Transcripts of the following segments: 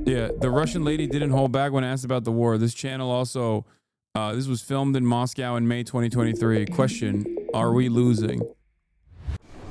Yeah, the Russian lady didn't hold back when asked about the war. This channel also, this was filmed in Moscow in May 2023. Question, are we losing?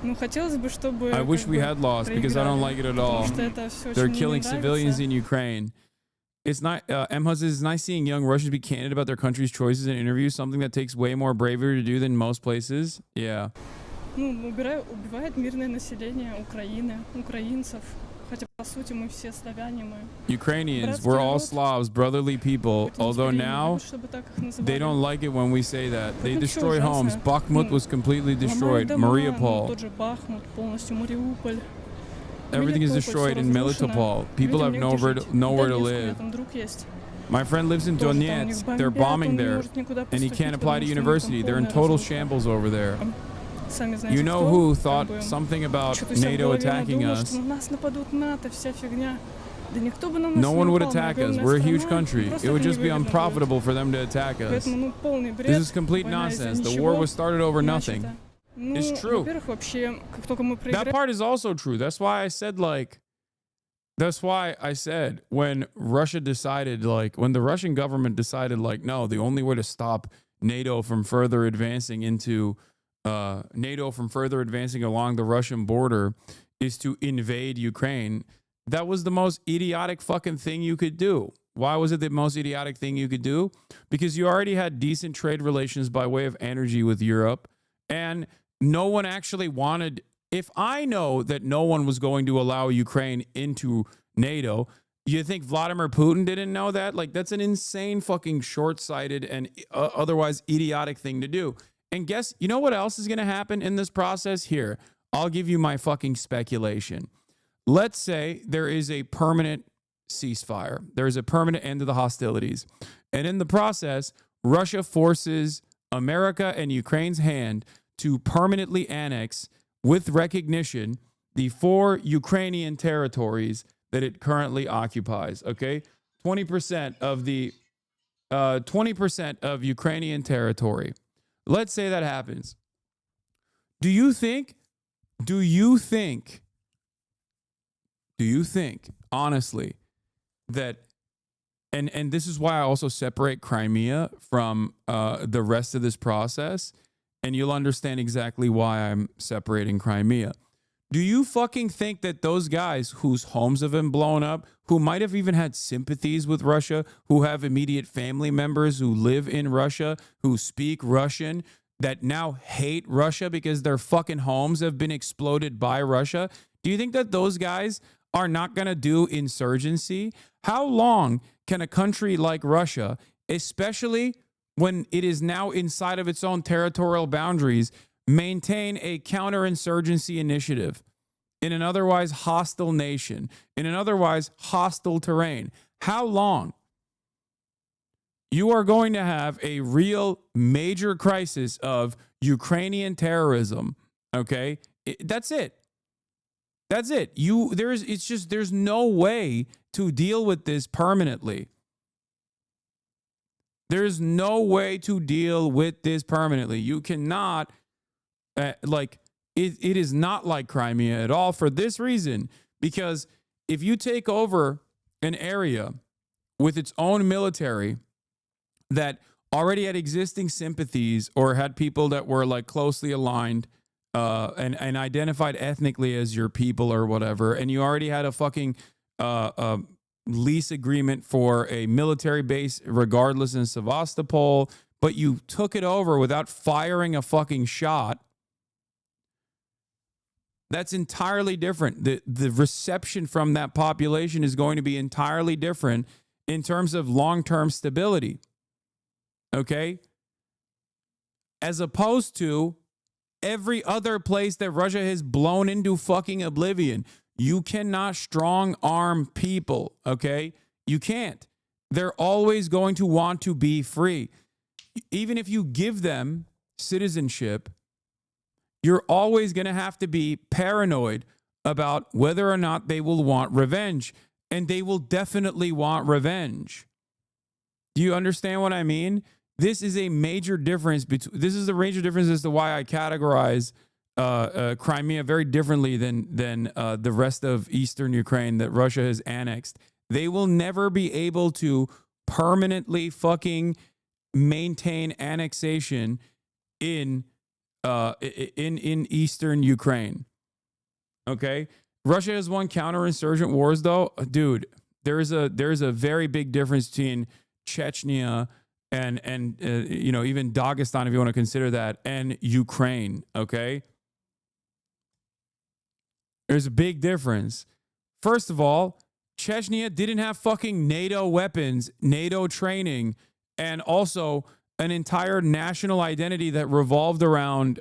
Ну, хотелось бы, чтобы I wish we had lost because I don't like it at all. They're killing civilians in Ukraine. It's not, it's nice seeing young Russians be candid about their country's choices in interviews, something that takes way more bravery to do than most places. Yeah. Ну, убивает мирное население Украины, украинцев. Хотя, по сути, мы все славяне, мы. Ukrainians, we're all Slavs, brotherly people. Although now, they don't like it when we say that. They destroy homes. Bakhmut was completely destroyed. Mariupol. Everything is destroyed in Melitopol. People have nowhere to live. My friend lives in Donetsk. They're bombing there, and he can't apply to university. They're in total shambles over there. You know who thought something about NATO attacking us? No one would attack us. We're a huge country. It would just be unprofitable for them to attack us. This is complete nonsense. The war was started over nothing. It's true. That part is also true. That's why I said, when Russia decided, when the Russian government decided, no, the only way to stop NATO from further advancing along the Russian border is to invade Ukraine. That was the most idiotic fucking thing you could do. Why was it the most idiotic thing you could do? Because you already had decent trade relations by way of energy with Europe, and no one actually wanted. If I know that no one was going to allow Ukraine into NATO, you think Vladimir Putin didn't know that? That's an insane fucking short-sighted and otherwise idiotic thing to do. And guess, you know what else is going to happen in this process? Here, I'll give you my fucking speculation. Let's say there is a permanent ceasefire. There is a permanent end to the hostilities. And in the process, Russia forces America and Ukraine's hand to permanently annex, with recognition, the 4 Ukrainian territories that it currently occupies. Okay? 20% of Ukrainian territory. Let's say that happens. Do you think, honestly, that, and this is why I also separate Crimea from the rest of this process, and you'll understand exactly why I'm separating Crimea. Do you fucking think that those guys whose homes have been blown up, who might have even had sympathies with Russia, who have immediate family members who live in Russia, who speak Russian, that now hate Russia because their fucking homes have been exploded by Russia, do you think that those guys are not going to do insurgency? How long can a country like Russia, especially when it is now inside of its own territorial boundaries, maintain a counterinsurgency initiative in an otherwise hostile nation, in an otherwise hostile terrain? How long? You are going to have a real major crisis of Ukrainian terrorism. Okay? That's it. That's it. There's no way to deal with this permanently. There's no way to deal with this permanently. You cannot, it is not like Crimea at all for this reason. Because if you take over an area with its own military that already had existing sympathies or had people that were closely aligned and identified ethnically as your people or whatever, and you already had a fucking lease agreement for a military base regardless in Sevastopol, but you took it over without firing a fucking shot, that's entirely different. The reception from that population is going to be entirely different in terms of long-term stability. Okay? As opposed to every other place that Russia has blown into fucking oblivion. You cannot strong arm people, okay? You can't. They're always going to want to be free. Even if you give them citizenship, you're always going to have to be paranoid about whether or not they will want revenge. And they will definitely want revenge. Do you understand what I mean? This is a major difference. This is the major difference as to why I categorize Crimea very differently than the rest of eastern Ukraine that Russia has annexed They will never be able to permanently fucking maintain annexation in in eastern Ukraine. Okay? Russia has won counterinsurgent wars though. Dude, there's a very big difference between Chechnya and even Dagestan, if you want to consider that, and Ukraine, okay? There's a big difference. First of all, Chechnya didn't have fucking NATO weapons, NATO training, and also an entire national identity that revolved around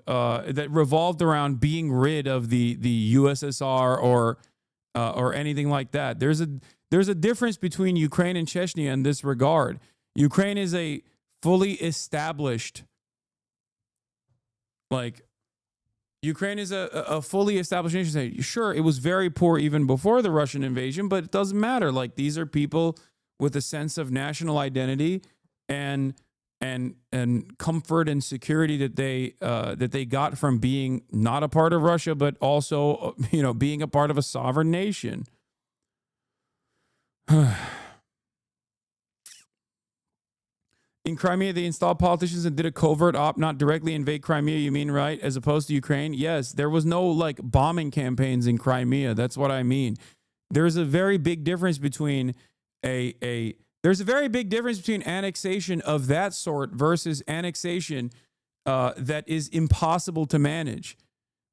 being rid of the USSR or anything like that. There's a difference between Ukraine and Chechnya in this regard. Ukraine is a fully established, Ukraine is a fully established nation state. Sure, it was very poor even before the Russian invasion, but it doesn't matter. Like, these are people with a sense of national identity and comfort and security that they got from being not a part of Russia, but also being a part of a sovereign nation. In Crimea, they installed politicians and did a covert op, not directly invade Crimea, you mean, right? As opposed to Ukraine? Yes, there was no bombing campaigns in Crimea. That's what I mean. There's a very big difference between there's a very big difference between annexation of that sort versus annexation that is impossible to manage.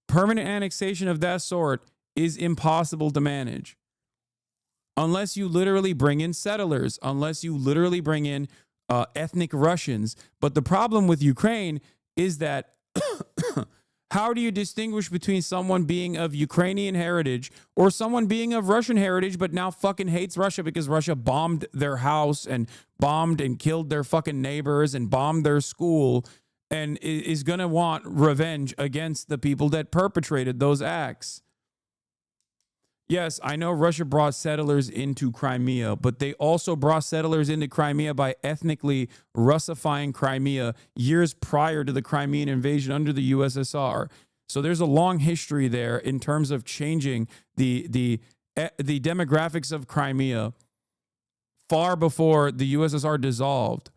Permanent annexation of that sort is impossible to manage. Unless you literally bring in settlers, unless you literally bring in ethnic Russians. But the problem with Ukraine is that how do you distinguish between someone being of Ukrainian heritage or someone being of Russian heritage but now fucking hates Russia because Russia bombed their house and bombed and killed their fucking neighbors and bombed their school and is going to want revenge against the people that perpetrated those acts? Yes, I know Russia brought settlers into Crimea, but they also brought settlers into Crimea by ethnically Russifying Crimea years prior to the Crimean invasion under the USSR. So there's a long history there in terms of changing the demographics of Crimea far before the USSR dissolved.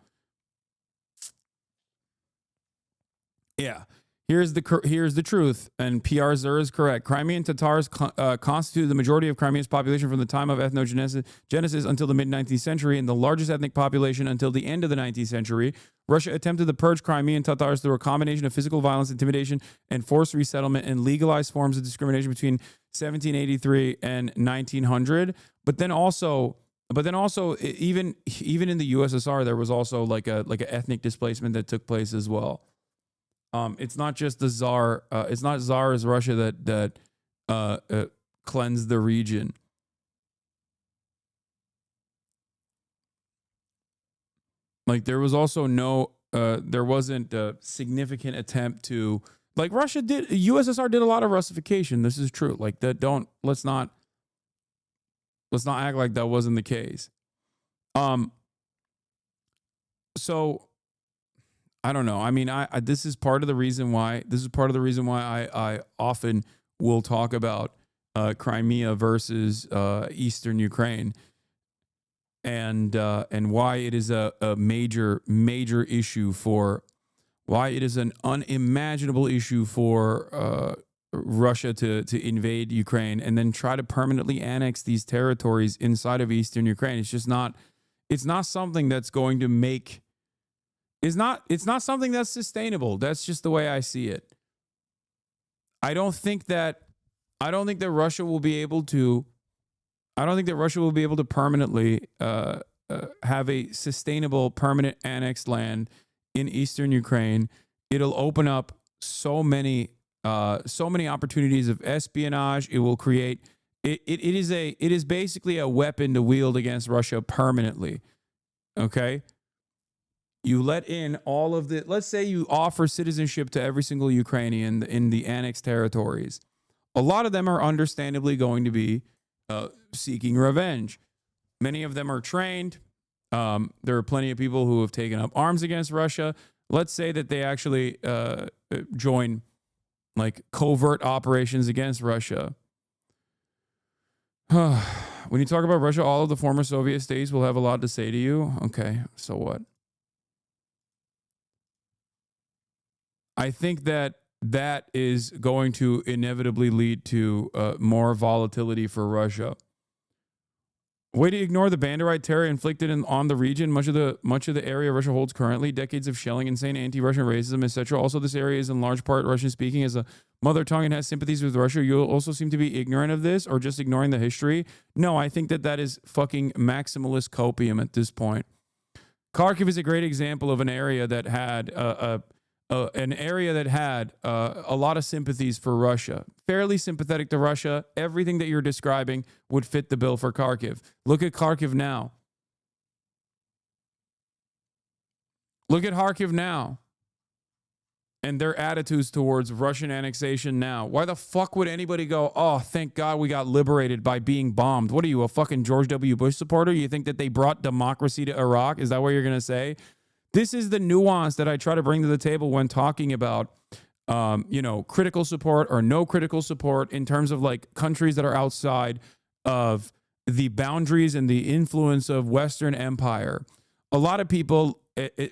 Yeah. Here's the truth, and PR Zur is correct. Crimean Tatars constituted the majority of Crimea's population from the time of ethnogenesis until the mid-19th century, and the largest ethnic population until the end of the 19th century. Russia attempted to purge Crimean Tatars through a combination of physical violence, intimidation, and forced resettlement, and legalized forms of discrimination between 1783 and 1900. But then also, even in the USSR, there was also like a ethnic displacement that took place as well. It's not just the Tsar. It's not Tsar's Russia that cleansed the region. Like, there was also there wasn't a significant attempt to, like, USSR did a lot of Russification. This is true. Like, let's not act like that wasn't the case. So I don't know. I mean, this is part of the reason why I often will talk about Crimea versus Eastern Ukraine, and why it is a major issue why it is an unimaginable issue for Russia to invade Ukraine and then try to permanently annex these territories inside of Eastern Ukraine. It's not something that's going to make. It's not something that's sustainable. That's just the way I see it. I don't think that Russia will be able to permanently have a sustainable permanent annexed land in Eastern Ukraine. It'll open up so many opportunities of espionage. It will create it is basically a weapon to wield against Russia permanently. Okay? You let in all of let's say you offer citizenship to every single Ukrainian in the annexed territories. A lot of them are understandably going to be seeking revenge. Many of them are trained. There are plenty of people who have taken up arms against Russia. Let's say that they actually join like covert operations against Russia. When you talk about Russia, all of the former Soviet states will have a lot to say to you. Okay, so what? I think that is going to inevitably lead to more volatility for Russia. Way to ignore the Banderite terror inflicted on the region. Much of the area Russia holds currently, decades of shelling, insane anti-Russian racism, etc. Also, this area is in large part Russian-speaking as a mother tongue and has sympathies with Russia. You also seem to be ignorant of this or just ignoring the history. No, I think that is fucking maximalist copium at this point. Kharkiv is a great example of an area that had a lot of sympathies for Russia. Fairly sympathetic to Russia. Everything that you're describing would fit the bill for Kharkiv. Look at Kharkiv now. Look at Kharkiv now. And their attitudes towards Russian annexation now. Why the fuck would anybody go, oh, thank God we got liberated by being bombed? What are you, a fucking George W. Bush supporter? You think that they brought democracy to Iraq? Is that what you're going to say? This is the nuance that I try to bring to the table when talking about, critical support or no critical support in terms of like countries that are outside of the boundaries and the influence of Western empire. A lot of people,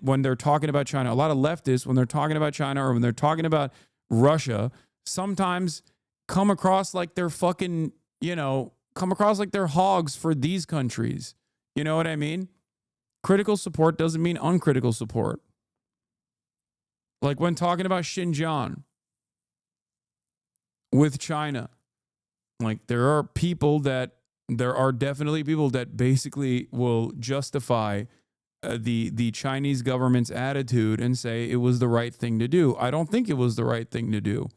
when they're talking about China, a lot of leftists, when they're talking about China or when they're talking about Russia, sometimes come across like they're fucking, come across like they're hogs for these countries. You know what I mean? Critical support doesn't mean uncritical support. Like when talking about Xinjiang with China, like there are definitely people that basically will justify the Chinese government's attitude and say it was the right thing to do. I don't think it was the right thing to do.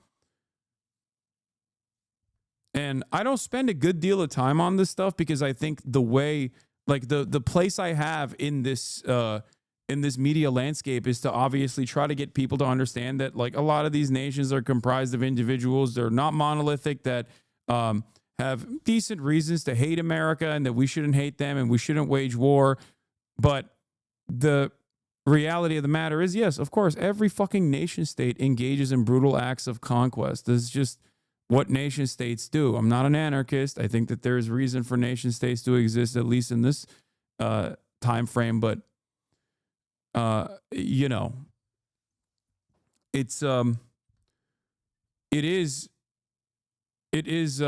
And I don't spend a good deal of time on this stuff because I think the way, like the place I have in this media landscape is to obviously try to get people to understand that like a lot of these nations are comprised of individuals. They're not monolithic, that have decent reasons to hate America and that we shouldn't hate them and we shouldn't wage war. But the reality of the matter is, yes, of course, every fucking nation state engages in brutal acts of conquest. This is just what nation states do. I'm not an anarchist. I think that there is reason for nation states to exist, at least in this time frame. But it's it is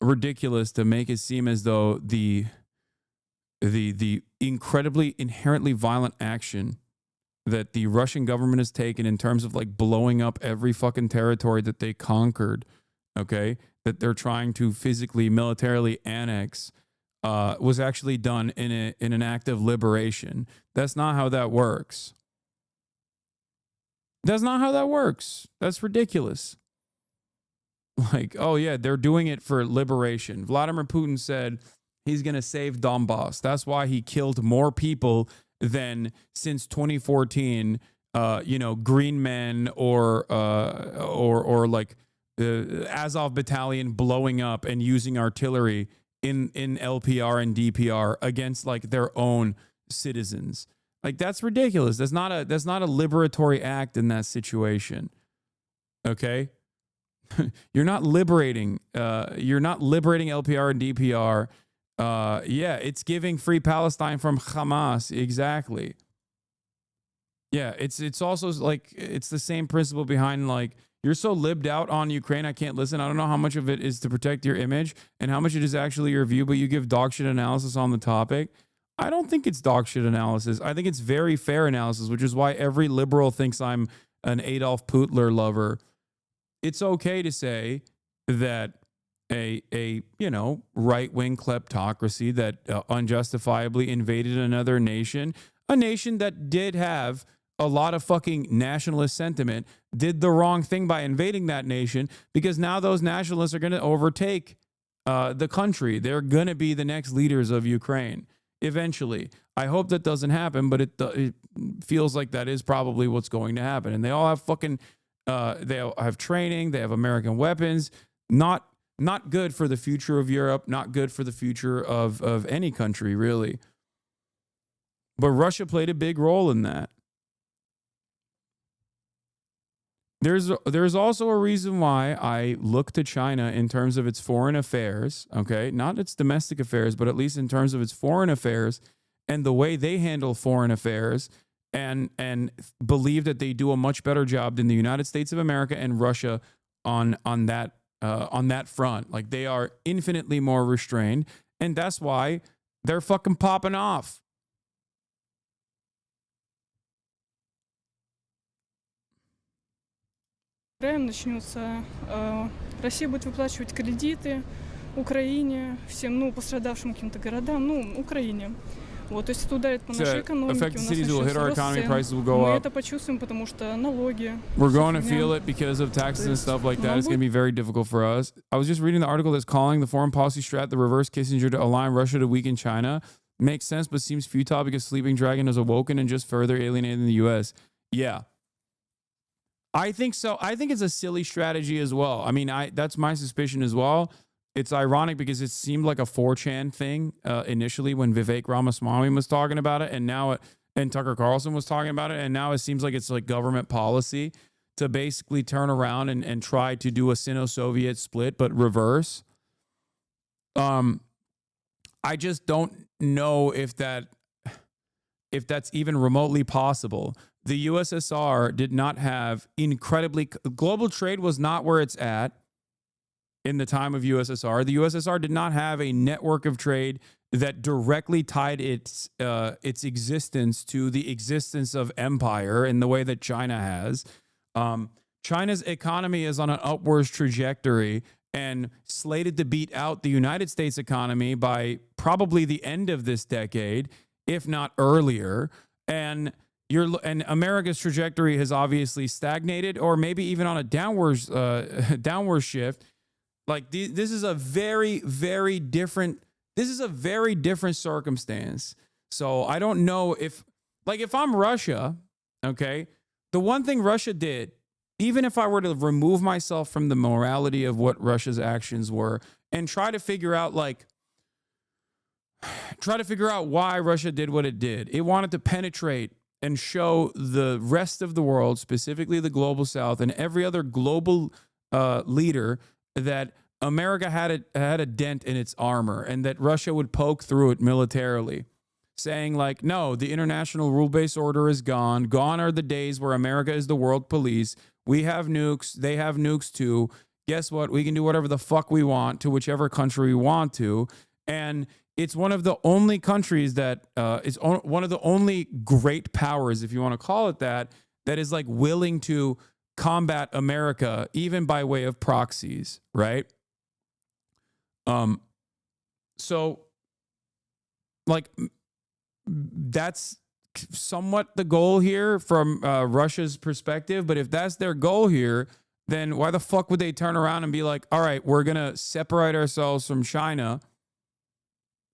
ridiculous to make it seem as though the incredibly inherently violent action that the Russian government has taken in terms of like blowing up every fucking territory that they conquered, okay, that they're trying to physically, militarily annex, was actually done in an act of liberation. That's not how that works. That's not how that works. That's ridiculous. Like, oh yeah, they're doing it for liberation. Vladimir Putin said he's going to save Donbass. That's why he killed more people than since 2014, Green Men or like the Azov battalion blowing up and using artillery in LPR and DPR against like their own citizens. Like that's ridiculous. That's not a liberatory act in that situation. Okay? You're not liberating LPR and DPR. It's giving free Palestine from Hamas. Exactly. Yeah, it's also like it's the same principle behind like you're so libbed out on Ukraine, I can't listen. I don't know how much of it is to protect your image and how much it is actually your view, but you give dog shit analysis on the topic. I don't think it's dog shit analysis. I think it's very fair analysis, which is why every liberal thinks I'm an Adolf Hitler lover. It's okay to say that a right-wing kleptocracy that unjustifiably invaded another nation, a nation that did have a lot of fucking nationalist sentiment, did the wrong thing by invading that nation because now those nationalists are going to overtake the country. They're going to be the next leaders of Ukraine eventually. I hope that doesn't happen, but it feels like that is probably what's going to happen. And they all have fucking, they all have training, they have American weapons, not good for the future of Europe, not good for the future of any country, really. But Russia played a big role in that. there's also a reason why I look to China in terms of its foreign affairs, okay? Not its domestic affairs, but at least in terms of its foreign affairs and the way they handle foreign affairs, and believe that they do a much better job than the United States of America and Russia on that front. Like, they are infinitely more restrained, and that's why they're fucking popping off. Начнется, Россия будет выплачивать кредиты Украине, всем, ну, пострадавшим каким-то городам, ну, Украине. Вот, то есть это ударит по нашей экономике, у нас начнется рост цен. Мы это почувствуем, потому что налоги. We're going to feel it because of taxes and stuff like that. It's going to be very difficult for us. I was just reading the article that's calling the foreign policy strat the reverse Kissinger to align Russia to weaken China. Makes sense, but seems futile because Sleeping Dragon has awoken and just further alienated the U.S. Yeah. I think so. I think it's a silly strategy as well. I mean, that's my suspicion as well. It's ironic because it seemed like a 4chan thing initially when Vivek Ramaswamy was talking about it, and now and Tucker Carlson was talking about it, and now it seems like it's like government policy to basically turn around and try to do a Sino-Soviet split, but reverse. I just don't know if that's even remotely possible. The USSR did not have global trade was not where it's at in the time of USSR. The USSR did not have a network of trade that directly tied its existence to the existence of empire in the way that China has. China's economy is on an upwards trajectory and slated to beat out the United States economy by probably the end of this decade, if not earlier. And America's trajectory has obviously stagnated, or maybe even on a downward shift. Like, this is a very, very different. This is a very different circumstance. So I don't know if I'm Russia, okay, the one thing Russia did, even if I were to remove myself from the morality of what Russia's actions were and try to figure out why Russia did what it did. It wanted to penetrate and show the rest of the world, specifically the global South and every other global leader, that America had a dent in its armor and that Russia would poke through it militarily, saying like, no, the international rule-based order is gone. Gone are the days where America is the world police. We have nukes. They have nukes too. Guess what? We can do whatever the fuck we want to whichever country we want to. And it's one of the only countries that one of the only great powers, if you want to call it that is like willing to combat America, even by way of proxies, right? So like that's somewhat the goal here from Russia's perspective. But if that's their goal here, then why the fuck would they turn around and be like, all right, we're going to separate ourselves from China.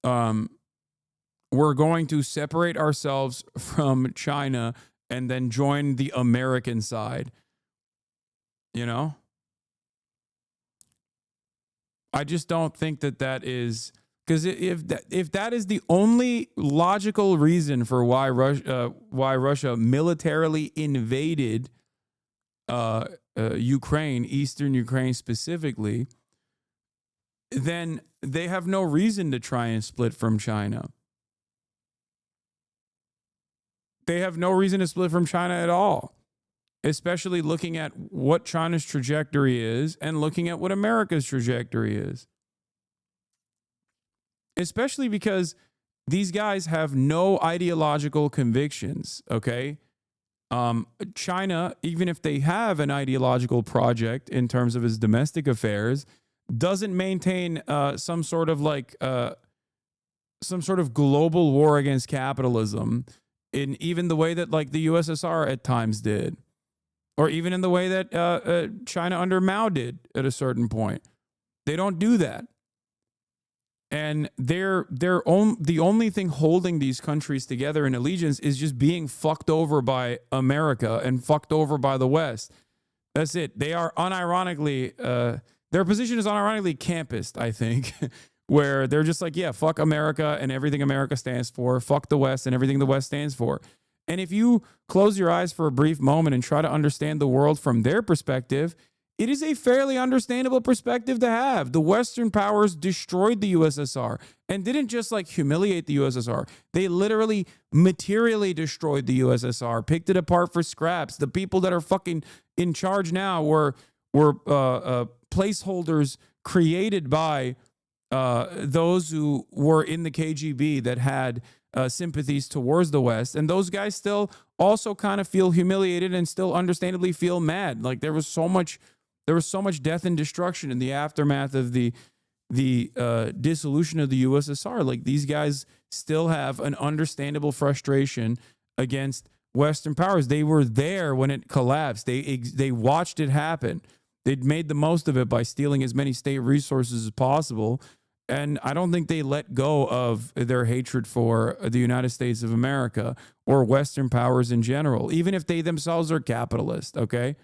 We're going to separate ourselves from China and then join the American side. You know? I just don't think that is, because if that is the only logical reason for why Russia militarily invaded Ukraine, eastern Ukraine specifically, then they have no reason to try and split from China. They have no reason to split from China at all, especially looking at what China's trajectory is and looking at what America's trajectory is. Especially because these guys have no ideological convictions, okay? China, even if they have an ideological project in terms of its domestic affairs, doesn't maintain some sort of global war against capitalism in even the way that like the USSR at times did, or even in the way that China under Mao did at a certain point. They don't do that. And the only thing holding these countries together in allegiance is just being fucked over by America and fucked over by the West. That's it. They are unironically, their position is unironically campist, I think, where they're just like, yeah, fuck America and everything America stands for. Fuck the West and everything the West stands for. And if you close your eyes for a brief moment and try to understand the world from their perspective, it is a fairly understandable perspective to have. The Western powers destroyed the USSR and didn't just like humiliate the USSR. They literally materially destroyed the USSR, picked it apart for scraps. The people that are fucking in charge now were placeholders created by those who were in the KGB that had sympathies towards the West. And those guys still also kind of feel humiliated and still understandably feel mad. Like there was so much death and destruction in the aftermath of the dissolution of the USSR. Like these guys still have an understandable frustration against Western powers. They were there when it collapsed. They watched it happen. They'd made the most of it by stealing as many state resources as possible. And I don't think they let go of their hatred for the United States of America or Western powers in general, even if they themselves are capitalist, okay?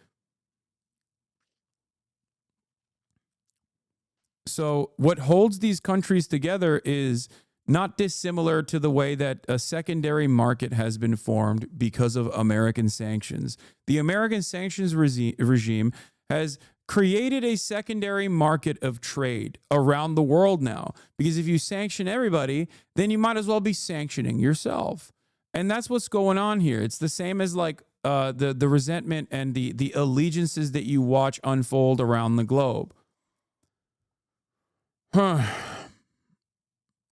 So what holds these countries together is not dissimilar to the way that a secondary market has been formed because of American sanctions. The American sanctions regime has created a secondary market of trade around the world now, because if you sanction everybody, then you might as well be sanctioning yourself. And that's what's going on here. It's the same as like the resentment and the allegiances that you watch unfold around the globe.